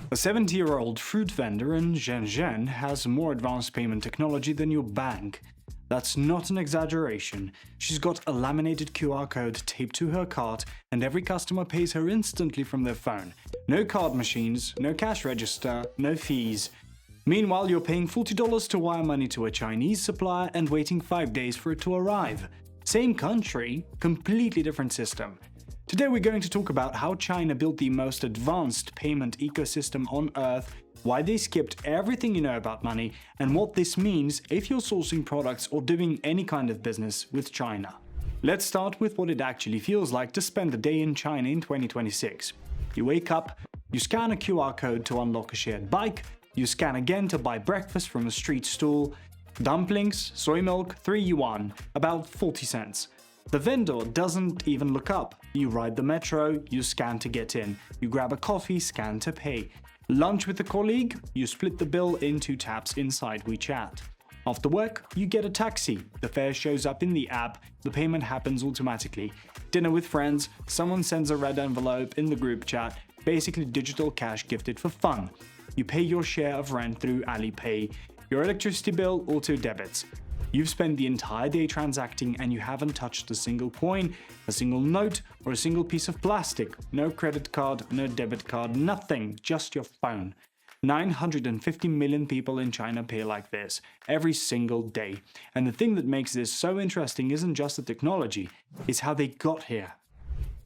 A 70-year-old fruit vendor in Shenzhen has more advanced payment technology than your bank. That's not an exaggeration. She's got a laminated QR code taped to her cart, and every customer pays her instantly from their phone. No card machines, no cash register, no fees. Meanwhile, you're paying $40 to wire money to a Chinese supplier and waiting 5 days for it to arrive. Same country, completely different system. Today we're going to talk about how China built the most advanced payment ecosystem on Earth, why they skipped everything you know about money, and what this means if you're sourcing products or doing any kind of business with China. Let's start with what it actually feels like to spend a day in China in 2026. You wake up, you scan a QR code to unlock a shared bike, you scan again to buy breakfast from a street stall, dumplings, soy milk, 3 yuan, about 40 cents. The vendor doesn't even look up. You ride the metro, you scan to get in. You grab a coffee, scan to pay. Lunch with a colleague, you split the bill into taps inside WeChat. After work, you get a taxi. The fare shows up in the app, the payment happens automatically. Dinner with friends, someone sends a red envelope in the group chat, basically digital cash gifted for fun. You pay your share of rent through Alipay. Your electricity bill auto-debits. You've spent the entire day transacting and you haven't touched a single coin, a single note, or a single piece of plastic. No credit card, no debit card, nothing, just your phone. 950 million people in China pay like this, every single day. And the thing that makes this so interesting isn't just the technology, it's how they got here.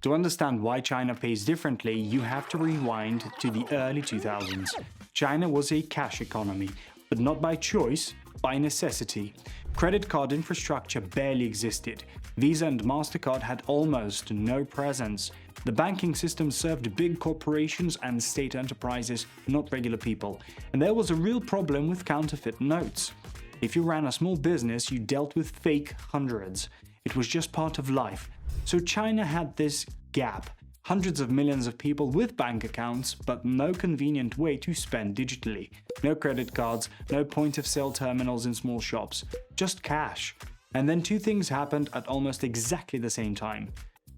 To understand why China pays differently, you have to rewind to the early 2000s. China was a cash economy, but not by choice, by necessity. Credit card infrastructure barely existed. Visa and MasterCard had almost no presence. The banking system served big corporations and state enterprises, not regular people. And there was a real problem with counterfeit notes. If you ran a small business, you dealt with fake hundreds. It was just part of life. So China had this gap. Hundreds of millions of people with bank accounts, but no convenient way to spend digitally. No credit cards, no point-of-sale terminals in small shops. Just cash. And then two things happened at almost exactly the same time.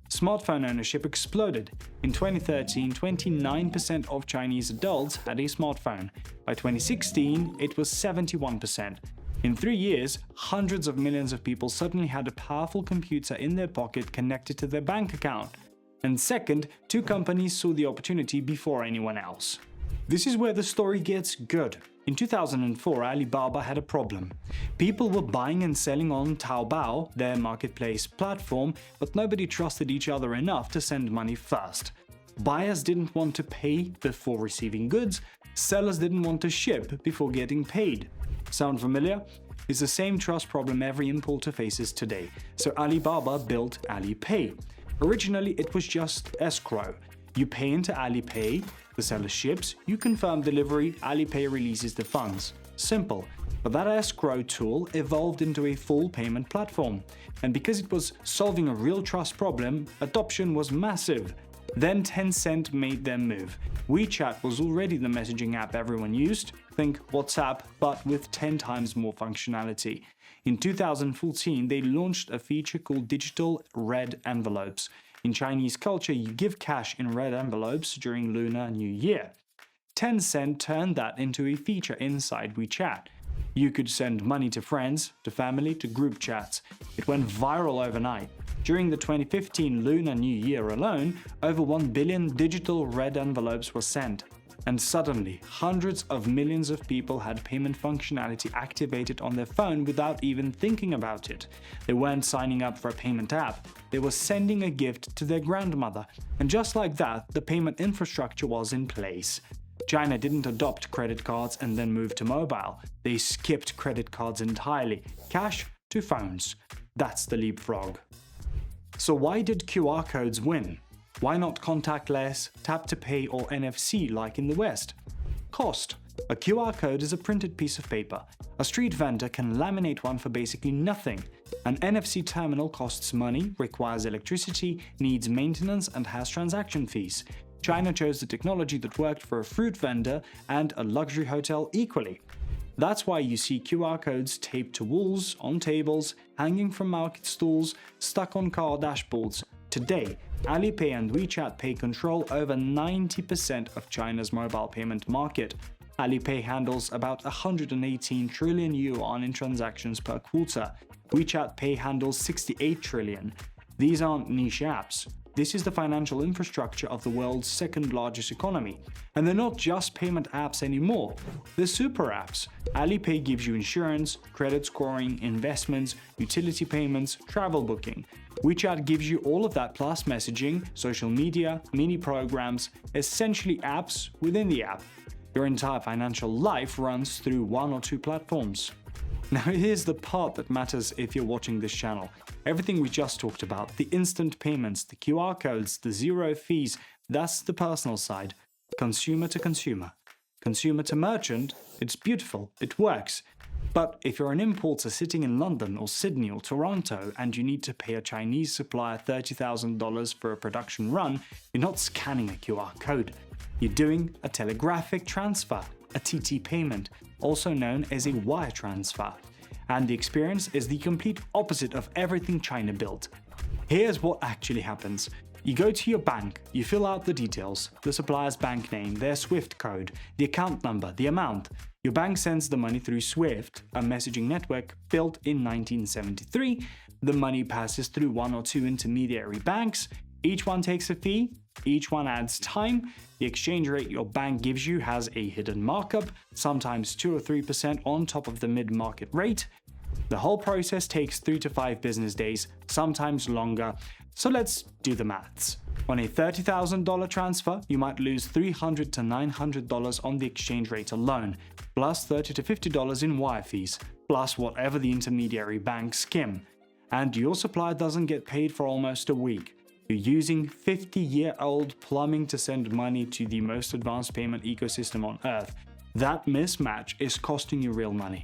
Smartphone ownership exploded. In 2013, 29% of Chinese adults had a smartphone. By 2016, it was 71%. In 3 years, hundreds of millions of people suddenly had a powerful computer in their pocket connected to their bank account. And second, two companies saw the opportunity before anyone else. This is where the story gets good. In 2004, Alibaba had a problem. People were buying and selling on Taobao, their marketplace platform, but nobody trusted each other enough to send money first. Buyers didn't want to pay before receiving goods, sellers didn't want to ship before getting paid. Sound familiar? It's the same trust problem every importer faces today, so Alibaba built Alipay. Originally, it was just escrow. You pay into Alipay, the seller ships, you confirm delivery, Alipay releases the funds. Simple. But that escrow tool evolved into a full payment platform. And because it was solving a real trust problem, adoption was massive. Then Tencent made their move. WeChat was already the messaging app everyone used. Think WhatsApp, but with 10 times more functionality. In 2014, they launched a feature called digital red envelopes. In Chinese culture, you give cash in red envelopes during Lunar New Year. Tencent turned that into a feature inside WeChat. You could send money to friends, to family, to group chats. It went viral overnight. During the 2015 Lunar New Year alone, over 1 billion digital red envelopes were sent. And suddenly, hundreds of millions of people had payment functionality activated on their phone without even thinking about it. They weren't signing up for a payment app, they were sending a gift to their grandmother. And just like that, the payment infrastructure was in place. China didn't adopt credit cards and then move to mobile. They skipped credit cards entirely. Cash to phones. That's the leapfrog. So why did QR codes win? Why not contactless, tap to pay, or NFC like in the West? Cost. A QR code is a printed piece of paper. A street vendor can laminate one for basically nothing. An NFC terminal costs money, requires electricity, needs maintenance, and has transaction fees. China chose the technology that worked for a fruit vendor and a luxury hotel equally. That's why you see QR codes taped to walls, on tables, hanging from market stalls, stuck on car dashboards. Today, Alipay and WeChat Pay control over 90% of China's mobile payment market. Alipay handles about 118 trillion yuan in transactions per quarter. WeChat Pay handles 68 trillion. These aren't niche apps. This is the financial infrastructure of the world's second largest economy. And they're not just payment apps anymore. They're super apps. Alipay gives you insurance, credit scoring, investments, utility payments, travel booking. WeChat gives you all of that plus messaging, social media, mini programs, essentially apps within the app. Your entire financial life runs through one or two platforms. Now here's the part that matters if you're watching this channel. Everything we just talked about, the instant payments, the QR codes, the zero fees, that's the personal side. Consumer to consumer. Consumer to merchant, it's beautiful, it works. But if you're an importer sitting in London or Sydney or Toronto and you need to pay a Chinese supplier $30,000 for a production run, you're not scanning a QR code. You're doing a telegraphic transfer, a TT payment, also known as a wire transfer. And the experience is the complete opposite of everything China built. Here's what actually happens. You go to your bank, you fill out the details, the supplier's bank name, their SWIFT code, the account number, the amount. Your bank sends the money through SWIFT, a messaging network built in 1973. The money passes through one or two intermediary banks. Each one takes a fee, each one adds time. The exchange rate your bank gives you has a hidden markup, sometimes 2 or 3% on top of the mid-market rate. The whole process takes 3 to 5 business days, sometimes longer. So let's do the maths. On a $30,000 transfer, you might lose $300 to $900 on the exchange rate alone, plus $30 to $50 in wire fees, plus whatever the intermediary banks skim. And your supplier doesn't get paid for almost a week. You're using 50-year-old plumbing to send money to the most advanced payment ecosystem on Earth. That mismatch is costing you real money.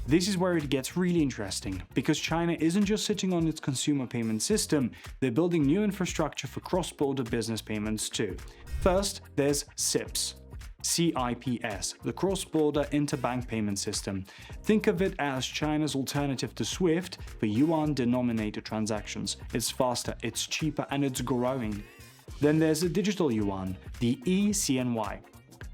This is where it gets really interesting, because China isn't just sitting on its consumer payment system, they're building new infrastructure for cross-border business payments too. First, there's CIPS. CIPS, the cross-border interbank payment system. Think of it as China's alternative to SWIFT for Yuan-denominated transactions. It's faster, it's cheaper, and it's growing. Then there's a digital Yuan, the eCNY.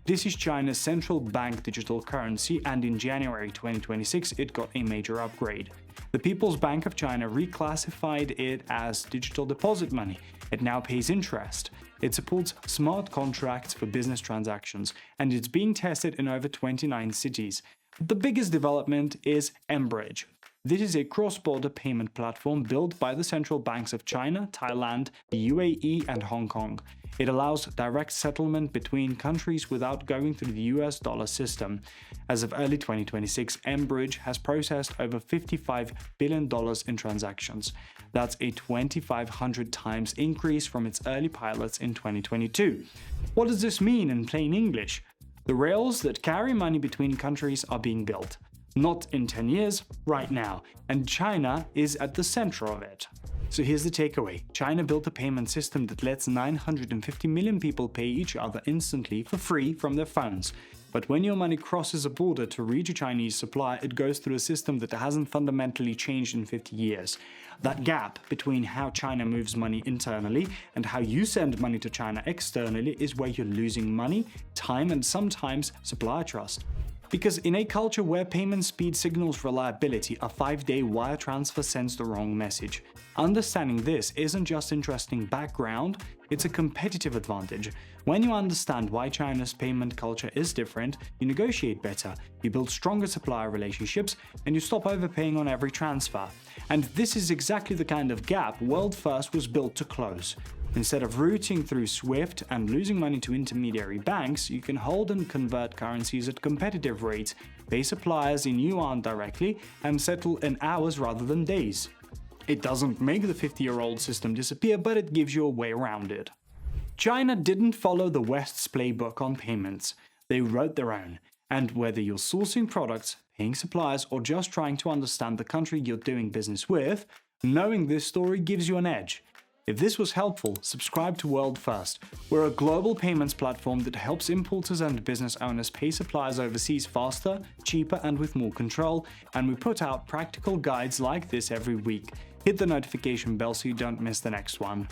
This is China's central bank digital currency, and in January 2026 it got a major upgrade. The People's Bank of China reclassified it as digital deposit money. It now pays interest. It supports smart contracts for business transactions, and it's being tested in over 29 cities. The biggest development is mBridge. This is a cross-border payment platform built by the central banks of China, Thailand, the UAE, and Hong Kong. It allows direct settlement between countries without going through the US dollar system. As of early 2026, mBridge has processed over $55 billion in transactions. That's a 2,500 times increase from its early pilots in 2022. What does this mean in plain English? The rails that carry money between countries are being built. Not in 10 years, right now, and China is at the center of it. So here's the takeaway. China built a payment system that lets 950 million people pay each other instantly for free from their phones. But when your money crosses a border to reach a Chinese supplier, it goes through a system that hasn't fundamentally changed in 50 years. That gap between how China moves money internally and how you send money to China externally is where you're losing money, time, and sometimes supplier trust. Because in a culture where payment speed signals reliability, a 5-day wire transfer sends the wrong message. Understanding this isn't just interesting background, it's a competitive advantage. When you understand why China's payment culture is different, you negotiate better, you build stronger supplier relationships, and you stop overpaying on every transfer. And this is exactly the kind of gap World First was built to close. Instead of routing through SWIFT and losing money to intermediary banks, you can hold and convert currencies at competitive rates, pay suppliers in Yuan directly, and settle in hours rather than days. It doesn't make the 50-year-old system disappear, but it gives you a way around it. China didn't follow the West's playbook on payments. They wrote their own. And whether you're sourcing products, paying suppliers, or just trying to understand the country you're doing business with, knowing this story gives you an edge. If this was helpful, subscribe to World First. We're a global payments platform that helps importers and business owners pay suppliers overseas faster, cheaper, and with more control, and we put out practical guides like this every week. Hit the notification bell so you don't miss the next one.